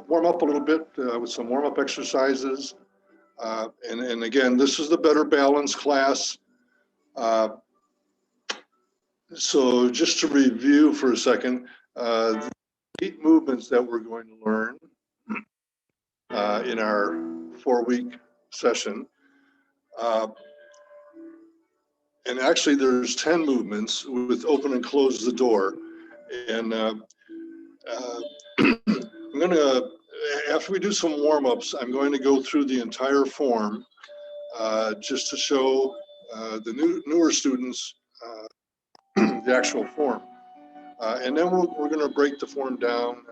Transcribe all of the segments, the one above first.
warm up a little bit with some warm-up exercises. And again, this is the Better Balance class. So just to review for a second, the 8 movements that we're going to learn in our 4-week session. And actually there's 10 movements with open and close the door. And I'm gonna, after we do some warm-ups, I'm going to go through the entire form just to show the newer students the actual form. And then we're gonna break the form down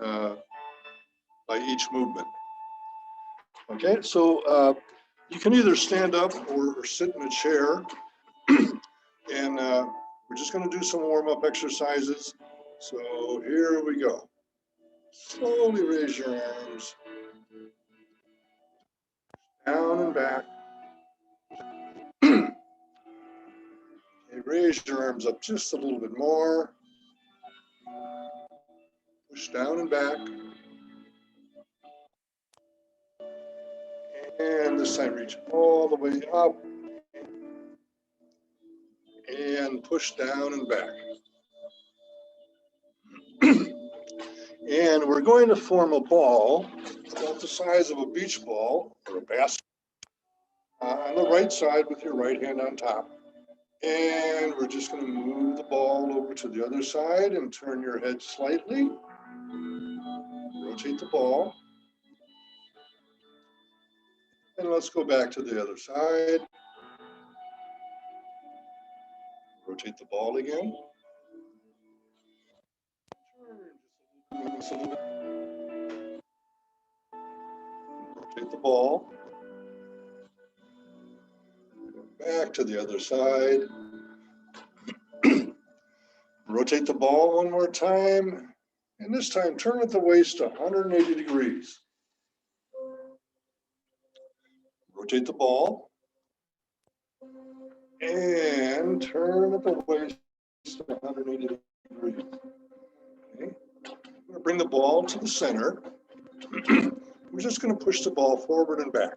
by each movement. Okay, so you can either stand up or sit in a chair. And we're just going to do some warm-up exercises. So here we go. Slowly raise your arms. Down and back. Okay, raise your arms up just a little bit more. Push down and back. And this time reach all the way up. And push down and back. And we're going to form a ball about the size of a beach ball or a basket on the right side with your right hand on top. And we're just going to move the ball over to the other side and turn your head slightly. Rotate the ball. And let's go back to the other side. Rotate the ball again. Rotate the ball. Back to the other side. Rotate the ball one more time. And this time, turn at the waist 180 degrees. Rotate the ball. And turn at the waist 180 degrees. Okay. I'm going to bring the ball to the center. We're just going to push the ball forward and back.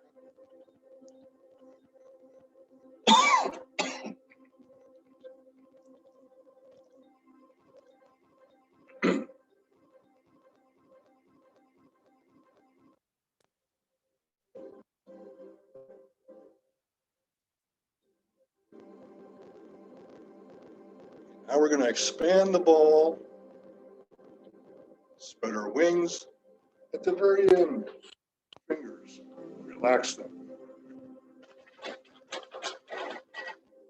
Now we're going to expand the ball, spread our wings. At the very end, fingers, relax them.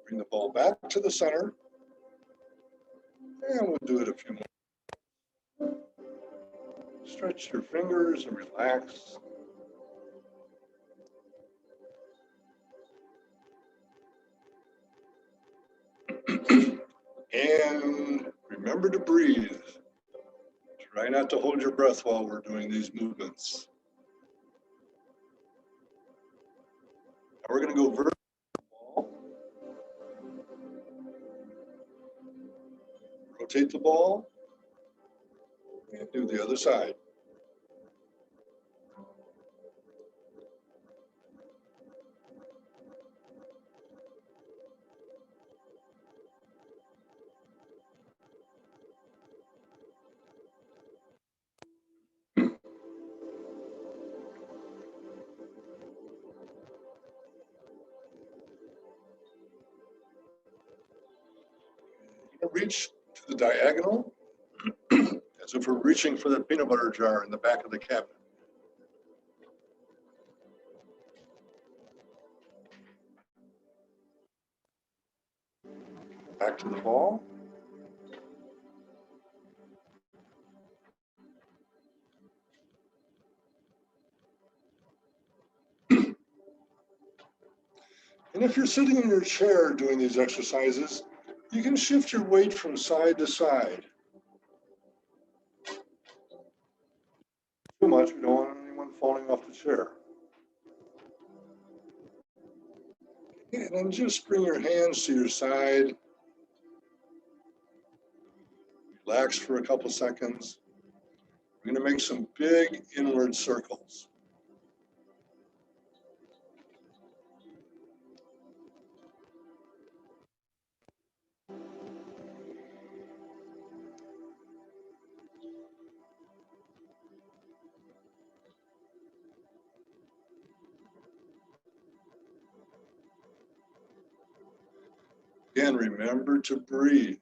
Bring the ball back to the center. And we'll do it a few more. Stretch your fingers and relax. And remember to breathe. Try not to hold your breath while we're doing these movements. Now we're going to go vertical ball. Rotate the ball. And do the other side. Reach to the diagonal as if we're reaching for that peanut butter jar in the back of the cabinet. Back to the ball. And if you're sitting in your chair doing these exercises, you can shift your weight from side to side. Too much, we don't want anyone falling off the chair. And then just bring your hands to your side. Relax for a couple seconds. We're going to make some big inward circles. Again, remember to breathe.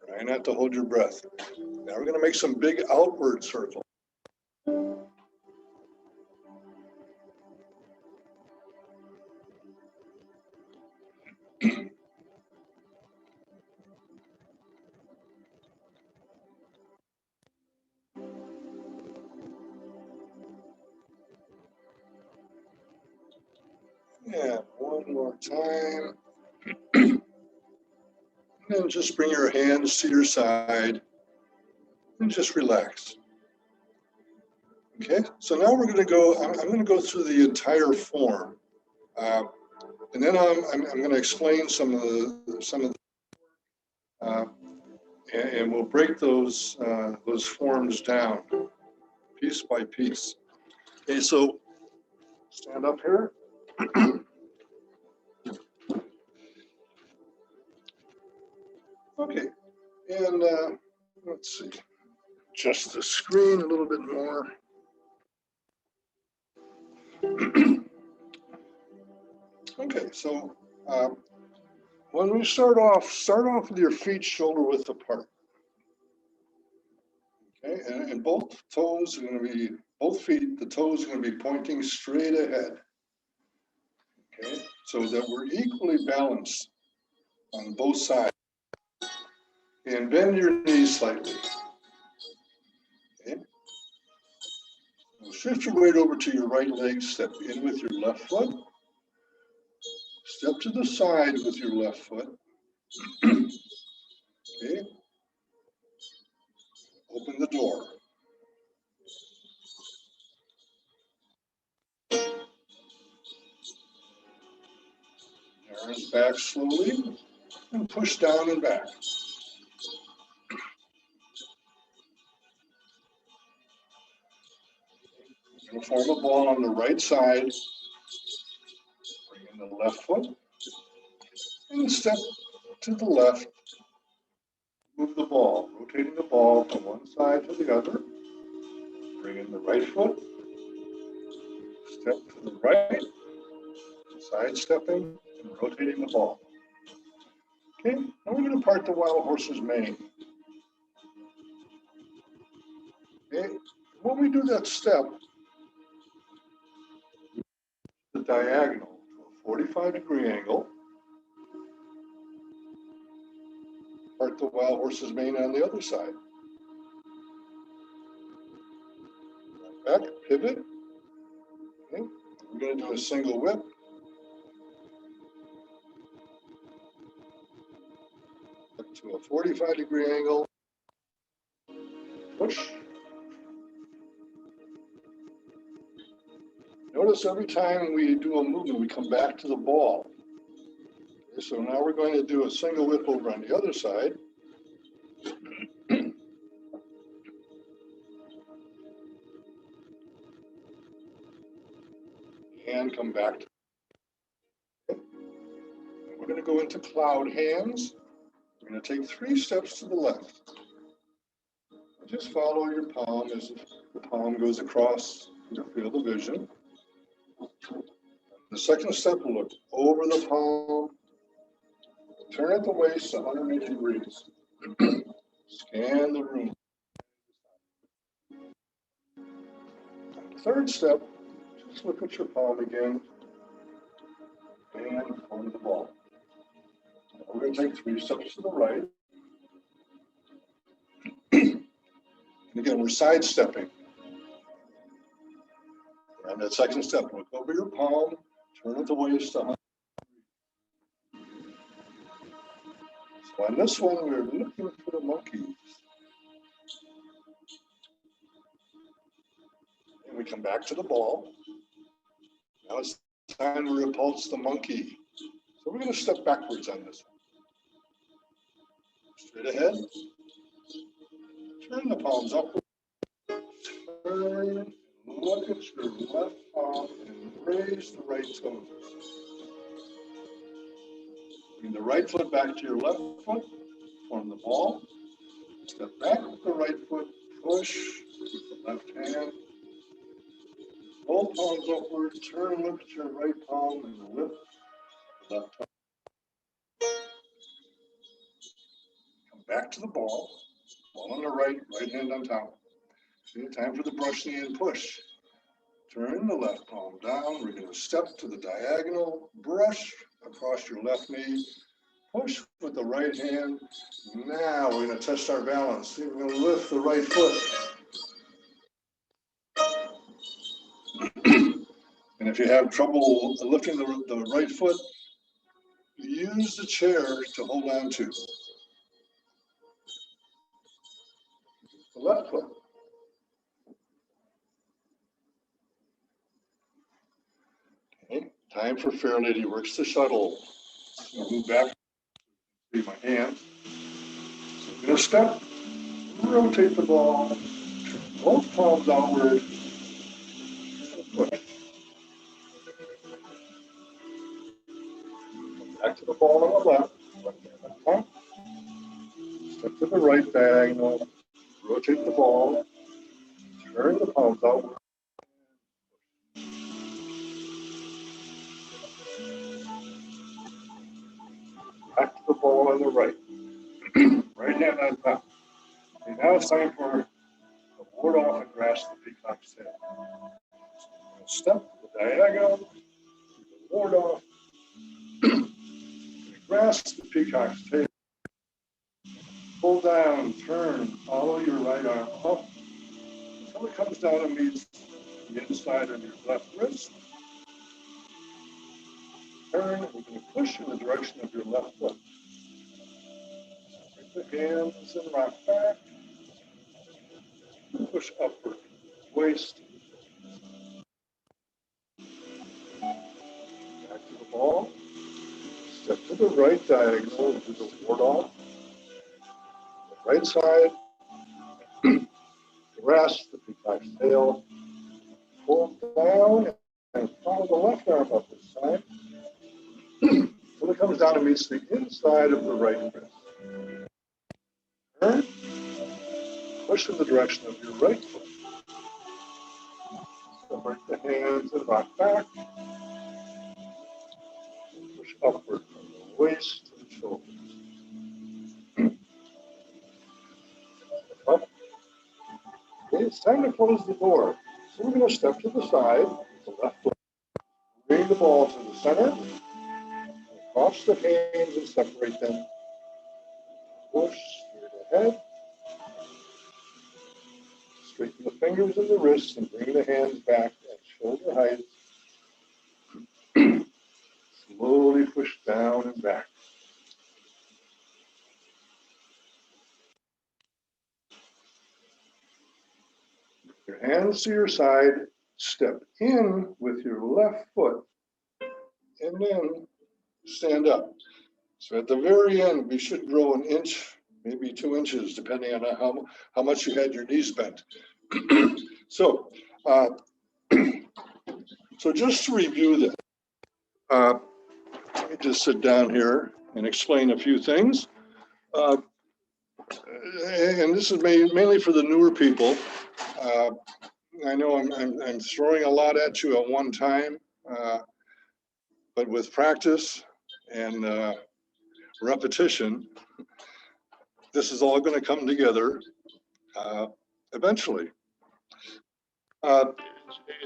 Try not to hold your breath. Now we're going to make some big outward circles. Yeah, one more time. And just bring your hands to your side and just relax. Okay, so now we're going to go, I'm going to go through the entire form. And then I'm going to explain some of the and we'll break those forms down piece by piece. Okay, so stand up here. Okay, and let's see, adjust the screen a little bit more. Okay, so when we start off with your feet shoulder width apart. Okay, and both toes are going to be, both feet, the toes are going to be pointing straight ahead. Okay, so that we're equally balanced on both sides. And bend your knees slightly. Okay. Now shift your weight over to your right leg, step in with your left foot. Step to the side with your left foot. Okay. Open the door. Arms back slowly and push down and back. You'll form a ball on the right side. Bring in the left foot and step to the left. Move the ball, rotating the ball from one side to the other. Bring in the right foot. Step to the right, sidestepping and rotating the ball. Okay, now we're going to part the wild horse's mane. Okay, when we do that step, the diagonal to a 45-degree angle, part the wild horse's mane on the other side. Back, pivot. Okay, we're going to do a single whip. Up to a 45-degree angle. Push. Notice every time we do a movement, we come back to the ball. Okay, so now we're going to do a single whip over on the other side. And come back. We're going to go into cloud hands. We're going to take 3 steps to the left. Just follow your palm as the palm goes across your field of vision. The second step will look over the palm, turn at the waist 180 degrees. Scan the room. The third step, just look at your palm again and form the ball. We're going to take 3 steps to the right. And again, we're sidestepping. And that second step, look over your palm, turn at the waist 100 degrees. So on this one, we're looking for the monkeys. And we come back to the ball. Now it's time to repulse the monkey. So we're going to step backwards on this one. Straight ahead. Turn the palms upward. Turn, look at your left palm and raise the right toe. Bring the right foot back to your left foot. Form the ball. Step back with the right foot. Push with the left hand. Both palms upward. Turn, look at your right palm and lift the left toe. Come back to the ball. Ball on the right, right hand on top. Okay, time for the brush knee and push. Turn the left palm down. We're going to step to the diagonal, brush across your left knee, push with the right hand. Now we're going to test our balance. We're going to lift the right foot. And if you have trouble lifting the right foot, use the chair to hold on to. The left foot. Okay, time for Fair Lady Works the shuttle. So move back. See my hand. So I'm going to step, rotate the ball, turn both palms outward, push. Back to the ball on the left, step to the right diagonal, rotate the ball, turn the palms outward. Back to the ball on the right. Right hand on top. Okay, now it's time for a ward off and grasp the peacock's tail. So step to the diagonal, ward off, grasp the peacock's tail. Pull down, turn, follow your right arm up until it comes down and meets the inside of your left wrist. Turn, we're going to push in the direction of your left foot. Take the hands and rock back. Push upward, waist. Back to the ball. Step to the right diagonal, do the ward off. The right side. Grasp the peacock's tail. Pull down and follow the left arm up this time. Until it comes down and meets the inside of the right wrist. Turn. Push in the direction of your right foot. Separate the hands and rock back. Push upward from the waist to the shoulders. Up. Okay, it's time to close the door. So we're going to step to the side with the left foot. Bring the ball to the center. Cross the hands and separate them. Push straight ahead. Straighten the fingers and the wrists and bring the hands back at shoulder height. Slowly push down and back. Your hands to your side, step in with your left foot, and then stand up. So at the very end, we should grow an inch, maybe 2 inches, depending on how much you had your knees bent. So just to review this, let me just sit down here and explain a few things. And this is mainly for the newer people. I know I'm throwing a lot at you at one time, but with practice and repetition, this is all going to come together eventually.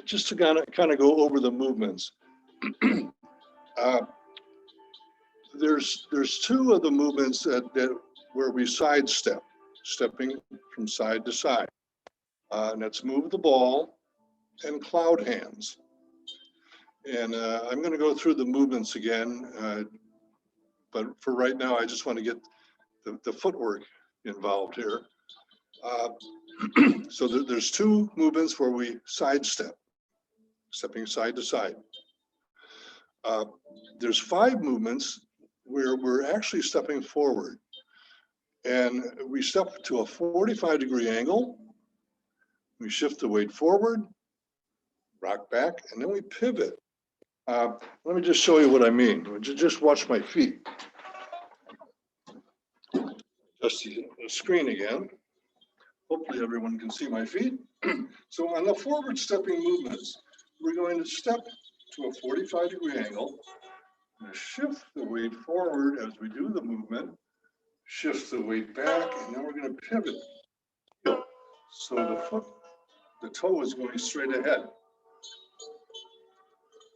Just to kind of go over the movements. There's two of the movements that where we sidestep, stepping from side to side. And that's move the ball and cloud hands. And I'm going to go through the movements again, but for right now, I just want to get the footwork involved here. So there's two movements where we sidestep, stepping side to side. There's 5 movements where we're actually stepping forward. And we step to a 45-degree angle. We shift the weight forward, rock back, and then we pivot. Let me just show you what I mean. Just watch my feet. Just the screen again. Hopefully everyone can see my feet. So on the forward stepping movements, we're going to step to a 45-degree angle. We're going to shift the weight forward as we do the movement, shift the weight back, and then we're going to pivot. So the toe is going straight ahead. I'm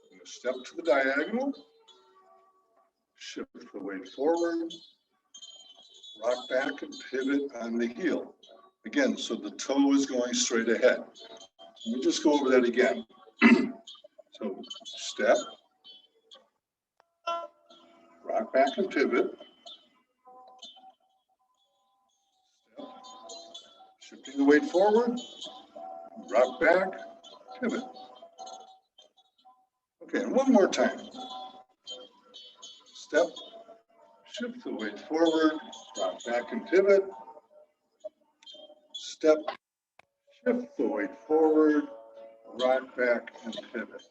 going to step to the diagonal, shift the weight forward, rock back and pivot on the heel. Again, so the toe is going straight ahead. Let me just go over that again. So step, rock back and pivot. Step, shifting the weight forward, rock back, pivot. Okay, and one more time. Step, shift the weight forward, rock back and pivot. Step, shift the weight forward, rock back and pivot.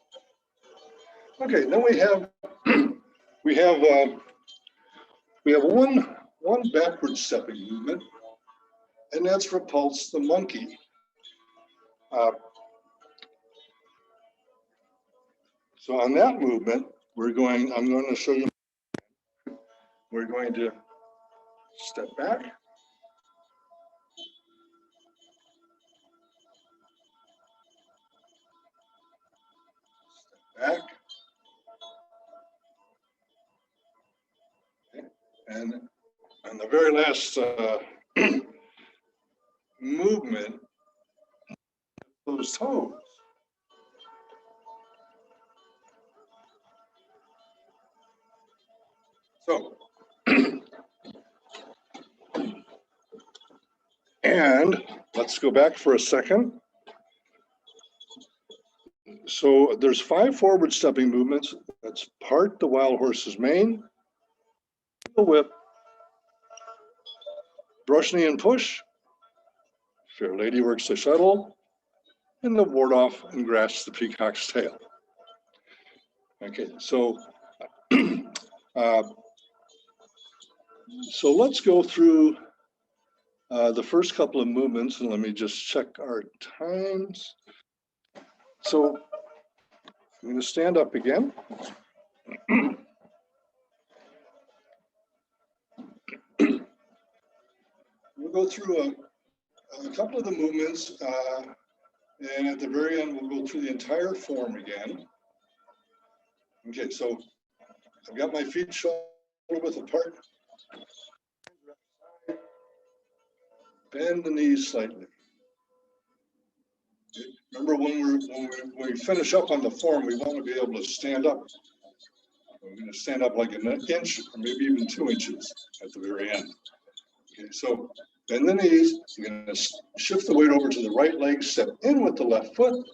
Okay, then we have one backward stepping movement, and that's repulse the monkey. So on that movement, I'm going to show you. We're going to step back. Step back. Okay. And on the very last movement, those toes. So, and let's go back for a second. So there's 5 forward stepping movements. That's part the wild horse's mane, the whip, brush knee and push, fair lady works the shuttle, and the ward off and grasp the peacock's tail. Okay, so so let's go through the first couple of movements, and let me just check our times. So I'm going to stand up again. We'll go through a couple of the movements, and at the very end, we'll go through the entire form again. Okay, so I've got my feet shoulder width apart. Bend the knees slightly. Okay. Remember, when we finish up on the form, we want to be able to stand up. We're going to stand up like an inch or maybe even 2 inches at the very end. Okay, so bend the knees. You're going to shift the weight over to the right leg, step in with the left foot,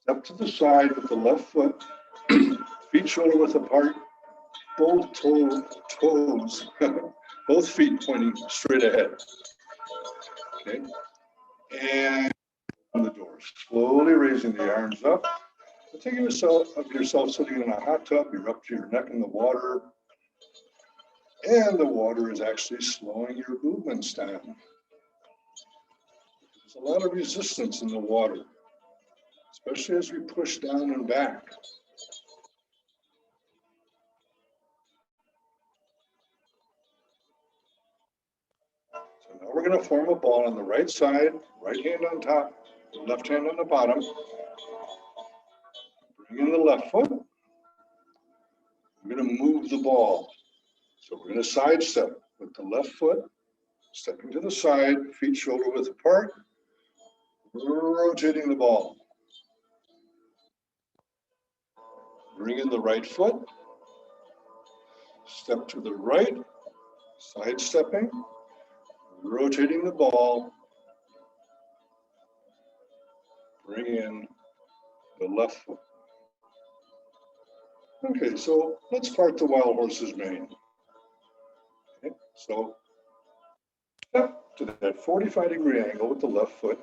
step to the side with the left foot, feet shoulder width apart, both toes, both feet pointing straight ahead. Okay, and on the door, slowly raising the arms up. Think of yourself sitting in a hot tub. You're up to your neck in the water, and the water is actually slowing your movements down. There's a lot of resistance in the water, especially as we push down and back. So now we're going to form a ball on the right side, right hand on top, left hand on the bottom. Bring in the left foot. We're going to move the ball. So we're going to side step with the left foot, stepping to the side, feet shoulder width apart, rotating the ball. Bring in the right foot, step to the right, side stepping, rotating the ball, bring in the left foot. Okay, so let's part the wild horse's mane. Okay, so Step to that 45-degree angle with the left foot.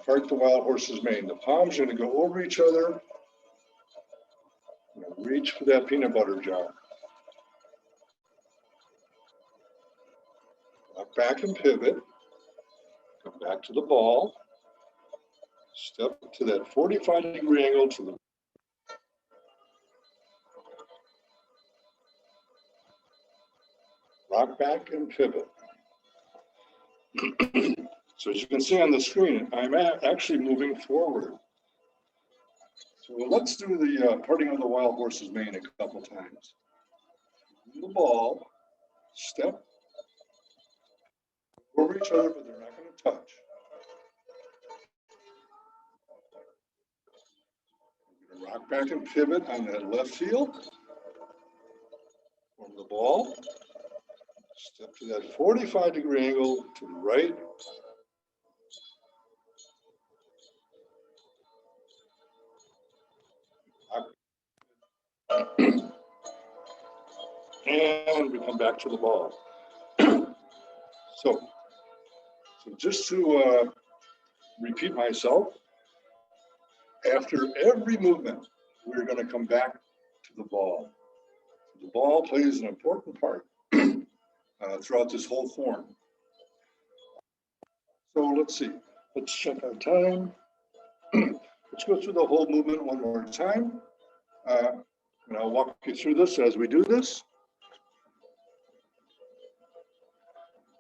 Part the wild horse's mane. The palms are going to go over each other. Reach for that peanut butter jar. Walk back and pivot. Come back to the ball. Step to that 45-degree angle to the rock back and pivot. So as you can see on the screen, I'm actually moving forward. So let's do the parting of the wild horse's mane a couple times. The ball, step over each other, but they're not going to touch. Rock back and pivot on that left heel. Form the ball. Step to that 45-degree angle to the right. And we come back to the ball. So just to repeat myself, after every movement, we're going to come back to the ball. The ball plays an important part throughout this whole form. So let's see. Let's check our time. Let's go through the whole movement one more time. And I'll walk you through this as we do this.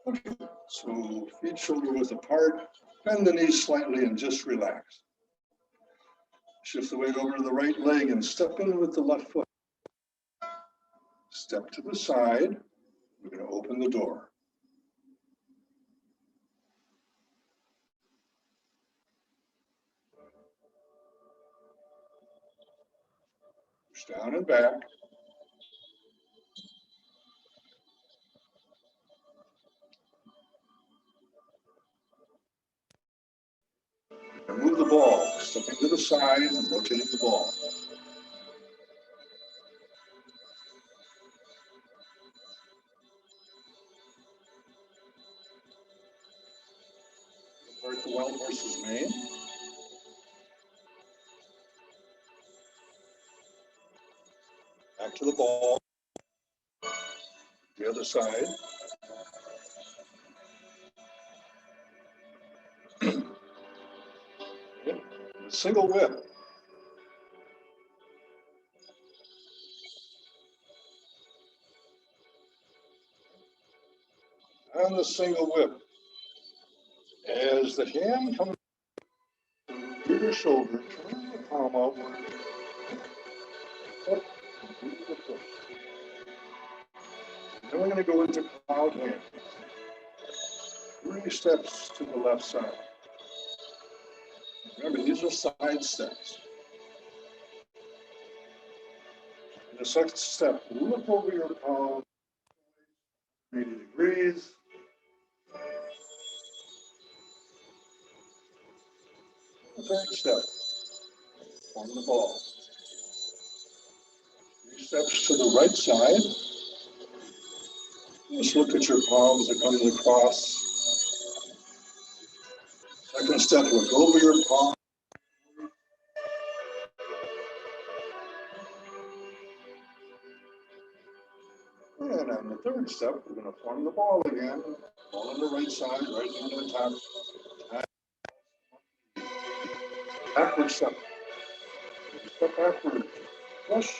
Okay, so feet shoulder width apart, bend the knees slightly and just relax. Shift the weight over to the right leg and step in with the left foot. Step to the side. We're going to open the door. Push down and back. And move the ball, stepping to the side and rotating the ball. Part the wild horse's mane. Back to the ball. The other side. A single whip. And the single whip. As the hand comes to your shoulder, turn the palm outward. Up, and the push. Then we're going to go into cloud hand. 3 steps to the left side. Remember, these are side steps. In the second step, look over your palm, 80 degrees. The third step, form the ball. 3 steps to the right side. Just look at your palms that come across. Second step, look over your palm. And on the third step, we're going to form the ball again. Ball on the right side, right hand on top. Backward step. Step backward. Push.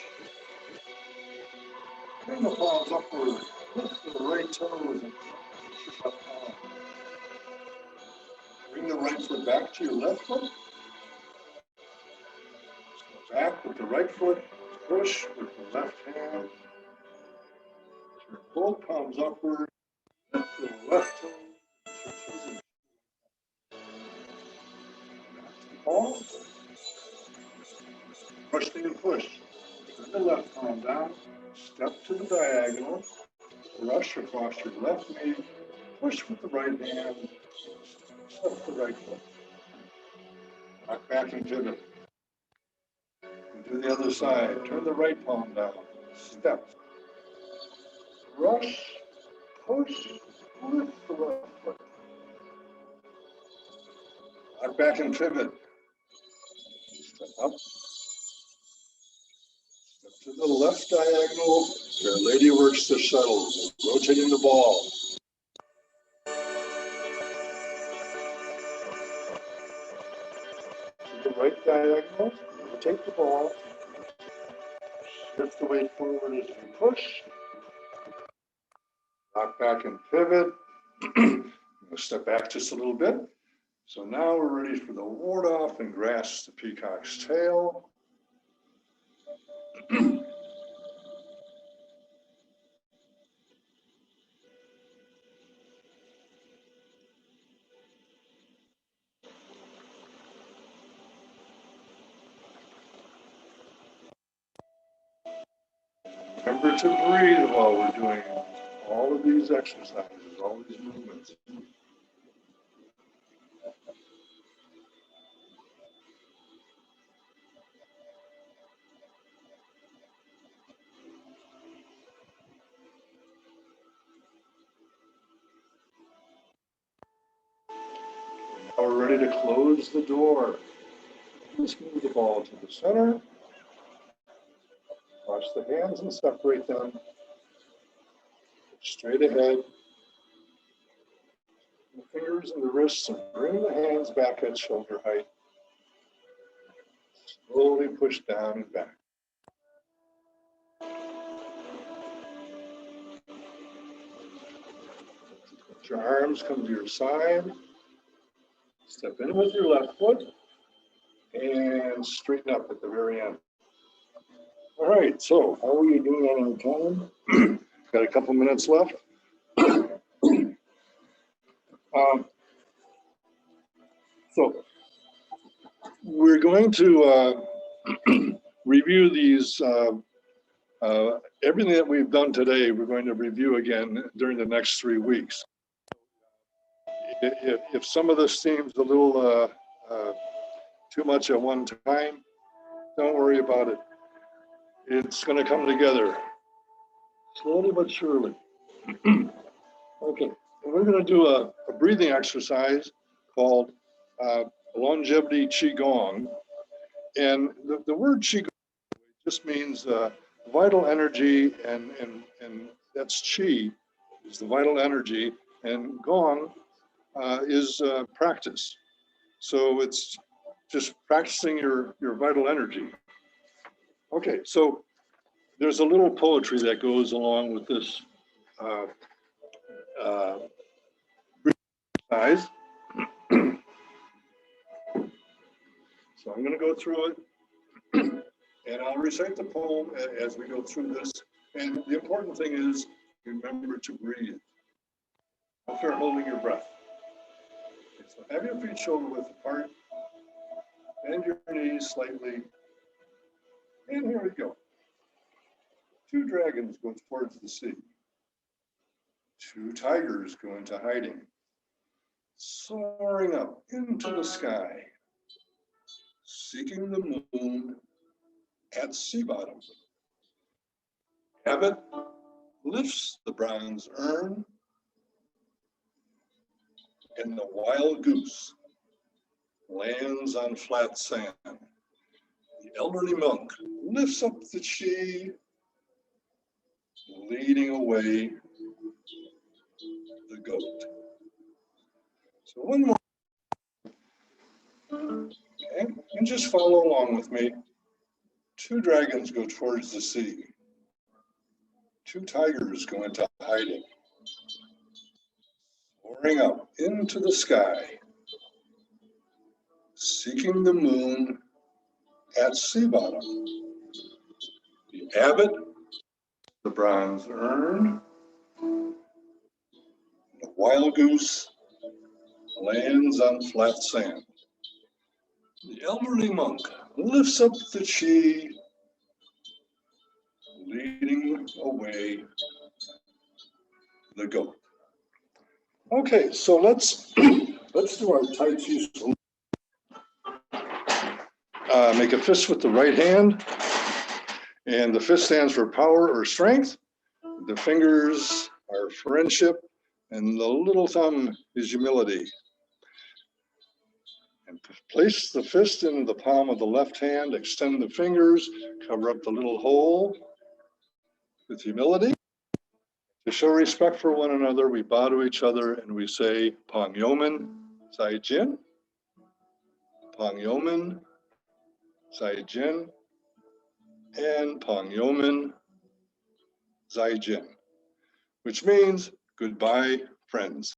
Bring the palms upward. Lift the right toes and push your left palm. Bring the right foot back to your left foot. Step back with the right foot. Push with the left hand. Turn both palms upward. Lift the left toe. Back to the palm. Push and push. Turn the left palm down. Step to the diagonal. Rush across your left knee. Push with the right hand. Step the right foot. Rock back and pivot. And do the other side. Turn the right palm down. Step. Rush. Push. Lift the left foot. Lock back and pivot. Step up. Step to the left diagonal. Fair lady works the shuttle, rotating the ball. To the right diagonal, rotate the ball. Shift the weight forward as you push. Lock back and pivot. We'll step back just a little bit. So now we're ready for the ward off and grasp the peacock's tail. Remember to breathe while we're doing all of these exercises, all these movements. Now we're ready to close the door. Just move the ball to the center. Wash the hands and separate them. Straight ahead. The fingers and the wrists, and bring the hands back at shoulder height. Slowly push down and back. Let your arms come to your side. Step in with your left foot and straighten up at the very end. All right, so how are you doing on our time? Got a couple minutes left. So we're going to review these, everything that we've done today, we're going to review again during the next 3 weeks. If some of this seems a little too much at one time, don't worry about it. It's going to come together slowly but surely. Okay, and we're going to do a breathing exercise called longevity Qigong. And the word Qigong just means vital energy, and that's Qi, is the vital energy, and Gong is practice. So it's just practicing your vital energy. Okay, so there's a little poetry that goes along with this exercise. So I'm going to go through it, and I'll recite the poem as we go through this. And the important thing is, remember to breathe. Don't start holding your breath. Okay, so have your feet shoulder width apart. Bend your knees slightly. And here we go. 2 dragons go towards the sea. 2 tigers go into hiding. Soaring up into the sky. Seeking the moon at sea bottom. Abbot lifts the bronze urn, and the wild goose lands on flat sand. The elderly monk lifts up the Qi, leading away the goat. So one more. Okay, and just follow along with me. 2 dragons go towards the sea. 2 tigers go into hiding. Soaring up into the sky. Seeking the moon at sea bottom. The abbot, the bronze urn, the wild goose lands on flat sand. The elderly monk lifts up the Qi, leading away the goat. Okay, so let's do our Tai Chi salute. Make a fist with the right hand, and the fist stands for power or strength. The fingers are friendship, And the little thumb is humility. And place the fist into the palm of the left hand, extend the fingers, cover up the little hole with humility. To show respect for one another, we bow to each other and we say, Pang Yomen, Zai Jin, Pang Yomen, Zai Jin, and Pang Yomen, Zai Jin, which means goodbye, friends.